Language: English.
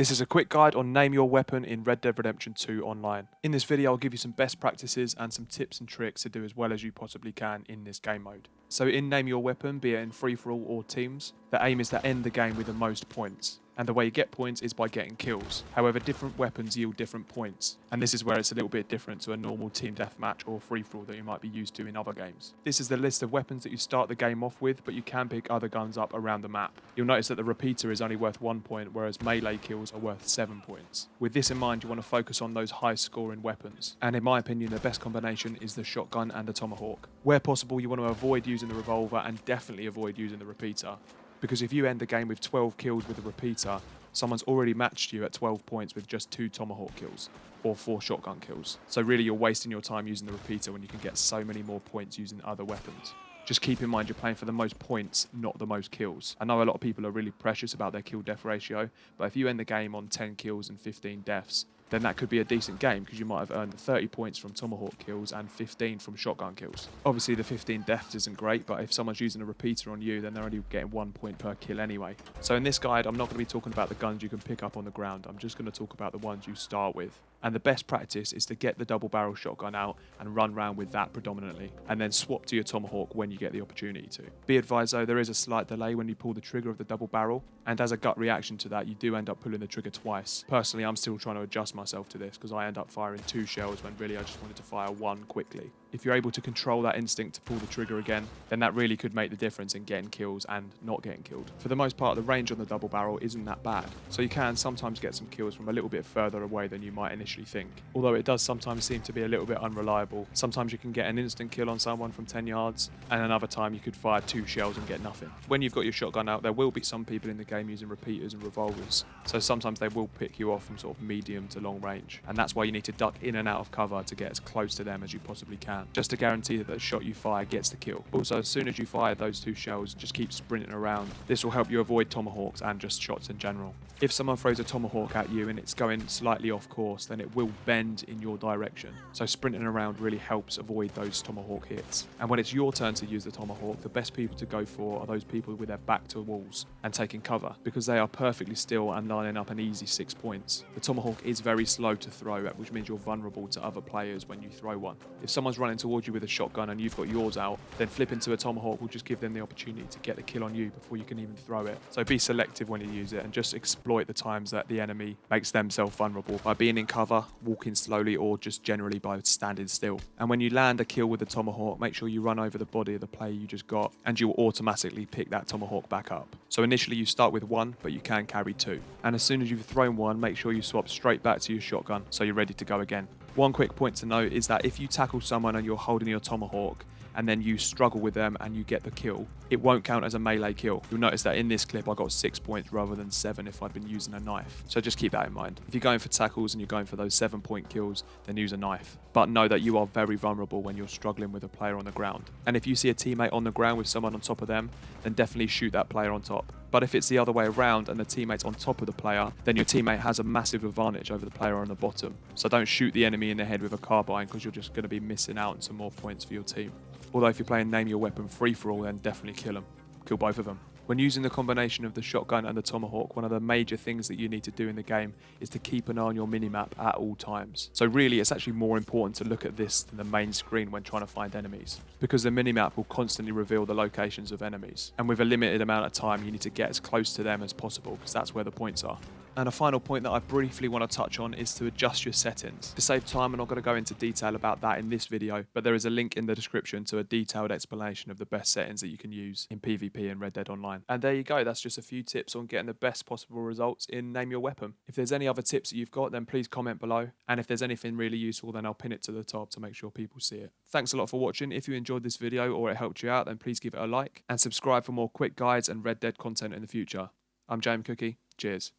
This is a quick guide on name your weapon in Red Dead Redemption 2 online. In this video I'll give you some best practices and some tips and tricks to do as well as you possibly can in this game mode. So in name your weapon, be it in free-for-all or teams, the aim is to end the game with the most points. And the way you get points is by getting kills. However, different weapons yield different points. And this is where it's a little bit different to a normal team deathmatch or free-for-all that you might be used to in other games. This is the list of weapons that you start the game off with, but you can pick other guns up around the map. You'll notice that the repeater is only worth 1 point, whereas melee kills are worth 7 points. With this in mind, you want to focus on those high-scoring weapons. And in my opinion, the best combination is the shotgun and the tomahawk. Where possible, you want to avoid using the revolver and definitely avoid using the repeater. Because if you end the game with 12 kills with a repeater, someone's already matched you at 12 points with just 2 tomahawk kills or 4 shotgun kills. So really you're wasting your time using the repeater when you can get so many more points using other weapons. Just keep in mind you're playing for the most points, not the most kills. I know a lot of people are really precious about their kill-death ratio, but if you end the game on 10 kills and 15 deaths, then that could be a decent game because you might have earned 30 points from tomahawk kills and 15 from shotgun kills. Obviously the 15 deaths isn't great, but if someone's using a repeater on you, then they're only getting 1 point per kill anyway. So in this guide, I'm not going to be talking about the guns you can pick up on the ground. I'm just going to talk about the ones you start with. And the best practice is to get the double barrel shotgun out and run around with that predominantly, and then swap to your tomahawk when you get the opportunity to. Be advised though, there is a slight delay when you pull the trigger of the double barrel, and as a gut reaction to that, you do end up pulling the trigger twice. Personally, I'm still trying to adjust myself to this because I end up firing 2 shells when really I just wanted to fire 1 quickly. If you're able to control that instinct to pull the trigger again, then that really could make the difference in getting kills and not getting killed. For the most part, the range on the double barrel isn't that bad, so you can sometimes get some kills from a little bit further away than you might initially think. Although it does sometimes seem to be a little bit unreliable. Sometimes you can get an instant kill on someone from 10 yards, and another time you could fire 2 shells and get nothing. When you've got your shotgun out, there will be some people in the game using repeaters and revolvers, so sometimes they will pick you off from sort of medium to long range, and that's why you need to duck in and out of cover to get as close to them as you possibly can, just to guarantee that the shot you fire gets the kill. Also, as soon as you fire those 2 shells, just keep sprinting around. This will help you avoid tomahawks and just shots in general. If someone throws a tomahawk at you and it's going slightly off course, then it will bend in your direction. So sprinting around really helps avoid those tomahawk hits. And when it's your turn to use the tomahawk, the best people to go for are those people with their back to walls and taking cover, because they are perfectly still and lining up an easy 6 points. The tomahawk is very slow to throw, which means you're vulnerable to other players when you throw one. If someone's running towards you with a shotgun and you've got yours out, then flipping to a tomahawk will just give them the opportunity to get the kill on you before you can even throw it. So be selective when you use it and just exploit the times that the enemy makes themselves vulnerable by being in cover, walking slowly, or just generally by standing still. And when you land a kill with the tomahawk, make sure you run over the body of the player you just got, and you will automatically pick that tomahawk back up. So initially you start with 1, but you can carry 2. And as soon as you've thrown 1, make sure you swap straight back to your shotgun so you're ready to go again. One quick point to note is that if you tackle someone and you're holding your tomahawk, and then you struggle with them and you get the kill, it won't count as a melee kill. You'll notice that in this clip I got 6 points rather than 7 if I'd been using a knife. So just keep that in mind. If you're going for tackles and you're going for those 7-point kills, then use a knife. But know that you are very vulnerable when you're struggling with a player on the ground. And if you see a teammate on the ground with someone on top of them, then definitely shoot that player on top. But if it's the other way around and the teammate's on top of the player, then your teammate has a massive advantage over the player on the bottom. So don't shoot the enemy in the head with a carbine, because you're just going to be missing out on some more points for your team. Although if you're playing name your weapon free-for-all, then definitely kill them. Kill both of them. When using the combination of the shotgun and the tomahawk, one of the major things that you need to do in the game is to keep an eye on your minimap at all times. So really, it's actually more important to look at this than the main screen when trying to find enemies, because the minimap will constantly reveal the locations of enemies. And with a limited amount of time, you need to get as close to them as possible, because that's where the points are. And a final point that I briefly want to touch on is to adjust your settings. To save time, I'm not going to go into detail about that in this video, but there is a link in the description to a detailed explanation of the best settings that you can use in PvP and Red Dead Online. And there you go, that's just a few tips on getting the best possible results in Name Your Weapon. If there's any other tips that you've got, then please comment below. And if there's anything really useful, then I'll pin it to the top to make sure people see it. Thanks a lot for watching. If you enjoyed this video or it helped you out, then please give it a like and subscribe for more quick guides and Red Dead content in the future. I'm JmCooKie. Cheers.